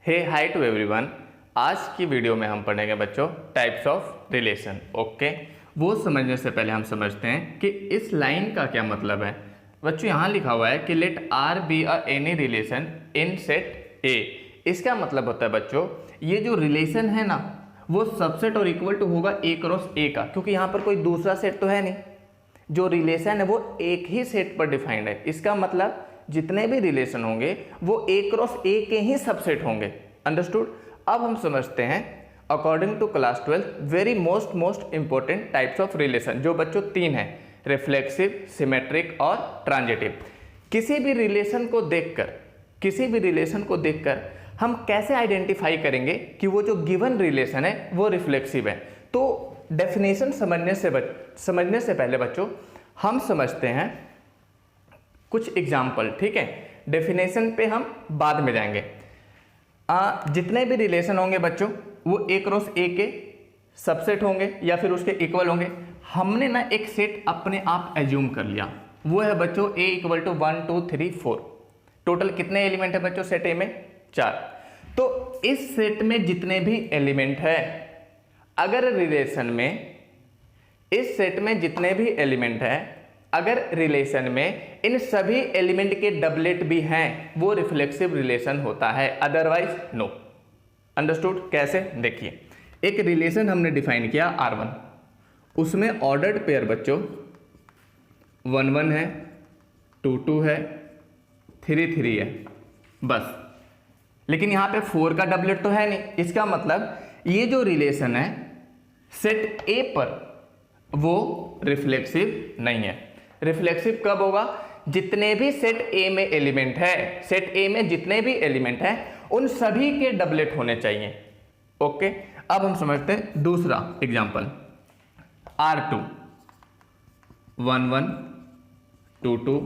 Hey hi to everyone. आज की video में हम पढ़ेंगे बच्चों टाइप्स ऑफ रिलेशन। ओके, वो समझने से पहले हम समझते हैं कि इस लाइन का क्या मतलब है। बच्चों यहाँ लिखा हुआ है कि let R be a any relation in set A. इसका मतलब होता है बच्चों ये जो रिलेशन है ना वो सबसेट और इक्वल टू होगा ए क्रॉस ए का, क्योंकि यहाँ पर कोई दूसरा सेट तो है नहीं। जो रिलेशन है वो एक ही सेट पर डिफाइंड है। इसका मतलब जितने भी रिलेशन होंगे वो ए क्रॉस ए के ही सबसेट होंगे। अंडरस्टूड। अब हम समझते हैं according to class 12 very most important types of relation, जो बच्चों तीन है, रिफ्लेक्सिव, सिमेट्रिक और ट्रांजिटिव। किसी भी रिलेशन को देखकर हम कैसे आइडेंटिफाई करेंगे कि वो जो गिवन रिलेशन है वो रिफ्लेक्सिव है। तो डेफिनेशन समझने से पहले बच्चों हम समझते हैं कुछ एग्जाम्पल। ठीक है, डेफिनेशन पे हम बाद में जाएंगे। जितने भी रिलेशन होंगे बच्चों वो ए क्रॉस ए के सबसेट होंगे या फिर उसके इक्वल होंगे। हमने ना एक सेट अपने आप एज्यूम कर लिया, वो है बच्चों ए इक्वल टू 1 2 3 4। टोटल कितने एलिमेंट है बच्चों सेट ए में? 4। तो इस सेट में जितने भी एलिमेंट है, अगर रिलेशन में इस सेट में जितने भी एलिमेंट है, अगर रिलेशन में इन सभी एलिमेंट के डबलेट भी हैं वो रिफ्लेक्सिव रिलेशन होता है, अदरवाइज नो। अंडरस्टूड? कैसे? देखिए, एक रिलेशन हमने डिफाइन किया R1, उसमें ऑर्डर्ड पेयर बच्चों 1 1 है, 2 2 है, 3 3 है बस। लेकिन यहां पे 4 का डबलेट तो है नहीं। इसका मतलब ये जो रिलेशन है सेट ए पर वो रिफ्लेक्सिव नहीं है। रिफ्लेक्सिव कब होगा? जितने भी सेट ए में एलिमेंट है, सेट ए में जितने भी एलिमेंट हैं उन सभी के डबलेट होने चाहिए। ओके, अब हम समझते हैं दूसरा एग्जांपल। R2 1 1 2 2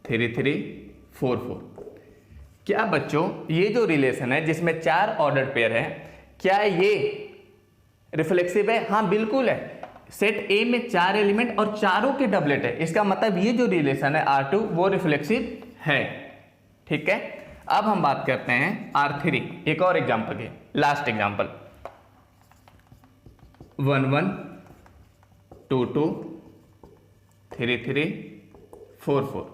3 3 4 4। क्या बच्चों ये जो रिलेशन है जिसमें 4 ऑर्डर्ड पेयर है, क्या ये रिफ्लेक्सिव है? हाँ बिल्कुल है। सेट ए में 4 एलिमेंट और चारों के डबलेट है। इसका मतलब ये जो रिलेशन है R2 वो रिफ्लेक्सिव है। ठीक है, अब हम बात करते हैं R3। एक और एग्जांपल है, लास्ट एग्जांपल। 1 1 2 2 3 3 4 4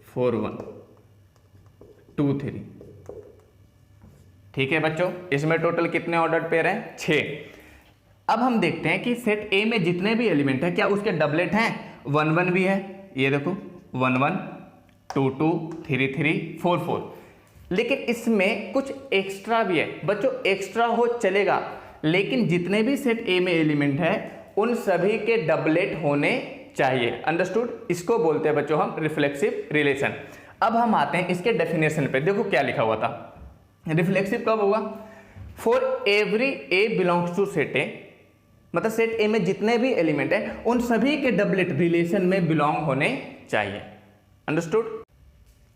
4 1 2 3। ठीक है बच्चों, इसमें टोटल कितने ऑर्डर्ड पेयर हैं? 6। अब हम देखते हैं कि सेट ए में जितने भी एलिमेंट है क्या उसके डबलेट हैं? 1 1 भी है, ये देखो 1 1 2 2 3 3 4 4। लेकिन इसमें कुछ एक्स्ट्रा भी है बच्चों। एक्स्ट्रा हो चलेगा, लेकिन जितने भी सेट ए में एलिमेंट है उन सभी के डबलेट होने चाहिए। अंडरस्टूड? इसको बोलते हैं बच्चों हम रिफ्लेक्सिव रिलेशन। अब हम आते हैं इसके डेफिनेशन पे। देखो क्या लिखा हुआ था, रिफ्लेक्सिव कब होगा? For every a belongs to set A, मतलब सेट ए में जितने भी एलिमेंट है उन सभी के डबलेट रिलेशन में बिलोंग होने चाहिए। अंडरस्टूड?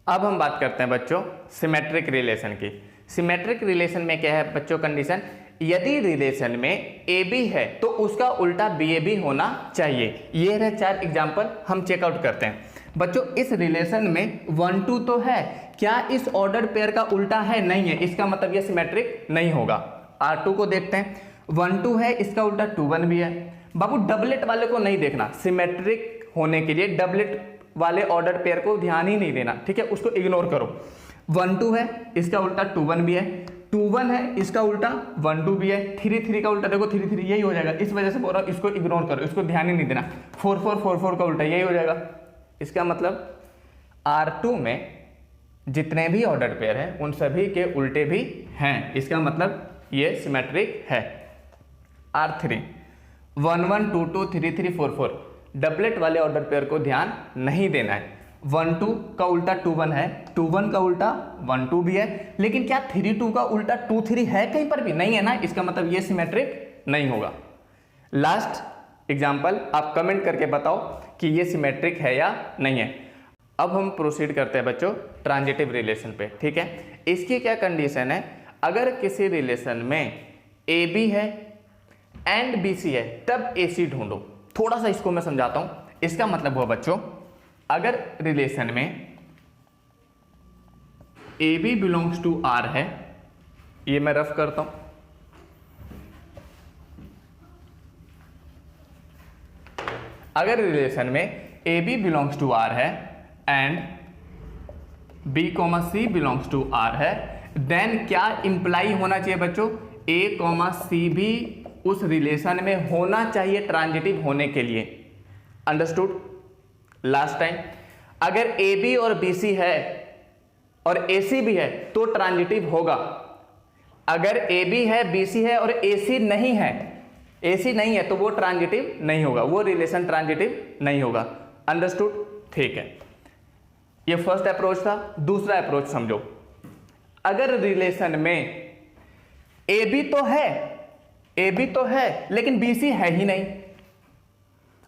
अब हम बात करते हैं बच्चों सिमेट्रिक रिलेशन की। सिमेट्रिक रिलेशन में क्या है बच्चों कंडीशन? यदि रिलेशन में ए बी है तो उसका उल्टा बी ए बी होना चाहिए। ये रहे 4 एग्जाम्पल, हम चेकआउट करते हैं बच्चों। इस रिलेशन में 1 2 तो है, क्या इस ऑर्डर पेयर का उल्टा है? नहीं है। इसका मतलब ये सिमेट्रिक नहीं होगा। R2 को देखते हैं, 1 2 है, इसका उल्टा 2 1 भी है। बाबू डबलेट वाले को नहीं देखना, सिमेट्रिक होने के लिए डबलेट वाले ऑर्डर पेयर को ध्यान ही नहीं देना। ठीक है, उसको इग्नोर करो। 1 2 है, इसका उल्टा 2 1 भी है। 2 1 है, इसका उल्टा 1 2 भी है। 3 3 का उल्टा देखो 3 3 यही हो जाएगा। इस वजह से बोल रहा हूं इसको इग्नोर करो, इसको ध्यान ही नहीं देना। 4 4 4 4 का उल्टा यही हो जाएगा। इसका मतलब R2 में जितने भी ऑर्डर पेयर हैं उन सभी के उल्टे भी हैं। इसका मतलब ये सिमेट्रिक है। R3 1 1 2 2 3 3 4 4। डबलेट वाले ऑर्डर पेयर को ध्यान नहीं देना है। 1 2 का उल्टा 2 1 है, 2 1 का उल्टा 1 2 भी है। लेकिन क्या 3 2 का उल्टा 2 3 है? कहीं पर भी नहीं है ना। इसका मतलब ये सिमेट्रिक नहीं होगा। लास्ट एग्जाम्पल, आप कमेंट करके बताओ कि ये सिमेट्रिक है या नहीं है। अब हम प्रोसीड करते हैं बच्चों ट्रांजिटिव रिलेशन पे। ठीक है, इसकी क्या कंडीशन है? अगर किसी रिलेशन में ए बी है एंड बी सी है तब ए सी ढूंढो। थोड़ा सा इसको मैं समझाता हूं। इसका मतलब हुआ बच्चों, अगर रिलेशन में A B belongs to R है, ये मैं रफ करता हूं, अगर रिलेशन में A B belongs to R है and B comma C belongs to R है, देन क्या इंप्लाई होना चाहिए बच्चों, ए कॉमा सी भी उस रिलेशन में होना चाहिए ट्रांजिटिव होने के लिए। अंडरस्टूड? लास्ट टाइम अगर ए बी और बी सी है और ए सी भी है तो ट्रांजिटिव होगा। अगर ए बी है, बी सी है और ए सी नहीं है, ए सी नहीं है तो वो ट्रांजिटिव नहीं होगा, वो रिलेशन ट्रांजिटिव नहीं होगा। अंडरस्टूड? ठीक है, ये फर्स्ट अप्रोच था। दूसरा अप्रोच समझो, अगर रिलेशन में ए बी तो है, ए बी तो है लेकिन बी सी है ही नहीं,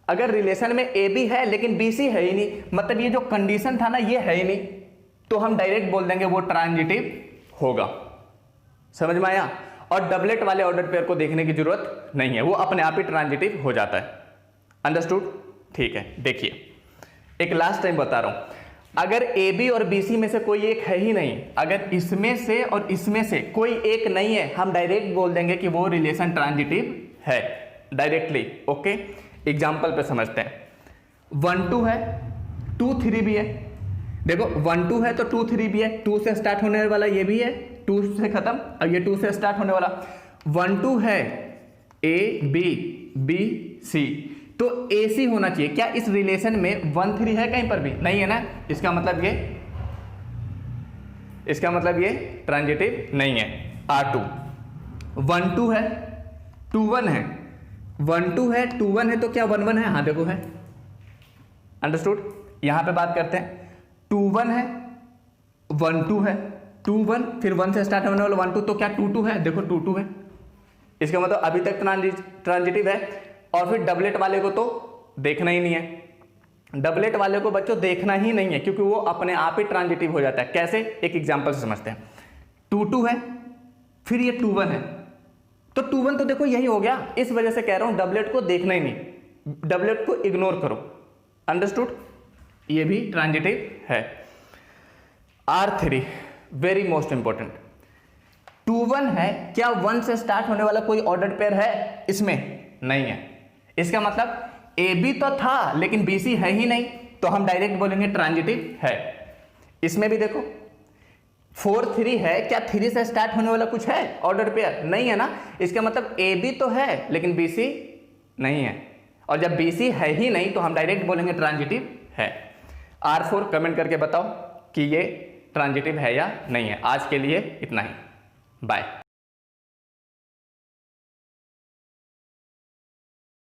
अगर रिलेशन में ए बी है लेकिन बी सी है ही नहीं, मतलब ये जो कंडीशन था ना ये है ही नहीं, तो हम डायरेक्ट बोल देंगे वो ट्रांजिटिव होगा। समझ में आया? और डबलेट वाले ऑर्डर पेयर को देखने की जरूरत नहीं है, वो अपने आप ही ट्रांजिटिव हो जाता है। अंडरस्टूड? ठीक है, देखिए एक लास्ट टाइम बता रहा हूं, अगर ए बी और बी सी में से कोई एक है ही नहीं, अगर इसमें से और इसमें से कोई एक नहीं है, हम डायरेक्ट बोल देंगे कि वो रिलेशन ट्रांजिटिव है डायरेक्टली। ओके, एग्जाम्पल पे समझते हैं। 1 2 है, 2 3 भी है। देखो 1 2 है तो 2 3 भी है, 2 से स्टार्ट होने वाला ये भी है, 2 से खत्म, अब ये 2 से स्टार्ट होने वाला। 1 2 है, ए बी बी सी, तो ए सी होना चाहिए। क्या इस रिलेशन में 1 3 है कहीं पर भी? नहीं है ना, इसका मतलब ये ट्रांजिटिव नहीं है। R2 1 2 है, 2 1 है, 1 2 है, 2 1 है, तो क्या 1 1 है? हाँ देखो है। अंडरस्टूड? यहां पे बात करते हैं, 2 1 है, 1 2 है, 2 1, फिर 1 से स्टार्ट होने वाला 1 2, तो क्या 2 2 है? देखो 2 2 है, इसका मतलब अभी तक ट्रांजिटिव है। और फिर डबलेट वाले को तो देखना ही नहीं है, डबलेट वाले को बच्चों देखना ही नहीं है, क्योंकि वो अपने आप ही ट्रांजिटिव हो जाता है। कैसे? एक एग्जांपल से समझते हैं। 2 2 है, फिर ये 2 1 है, तो 2 1 तो देखो यही हो गया, इस वजह से कह रहा हूं डबलेट को देखना ही नहीं, डबलेट को इग्नोर करो। अंडरस्टूड? ये भी ट्रांजिटिव है। R3 वेरी मोस्ट इंपॉर्टेंट, 2 1 है, क्या 1 से स्टार्ट होने वाला कोई ऑर्डर्ड पेयर है? इसमें नहीं है, इसका मतलब ए बी तो था लेकिन बी सी है ही नहीं, तो हम डायरेक्ट बोलेंगे ट्रांजिटिव है। इसमें भी देखो 4 3 है, क्या 3 से स्टार्ट होने वाला कुछ है ऑर्डर पेयर? नहीं है ना, इसका मतलब ए बी तो है लेकिन बी सी नहीं है, और जब बी सी है ही नहीं तो हम डायरेक्ट बोलेंगे ट्रांजिटिव है। R4 कमेंट करके बताओ कि ये ट्रांजिटिव है या नहीं है। आज के लिए इतना ही, बाय।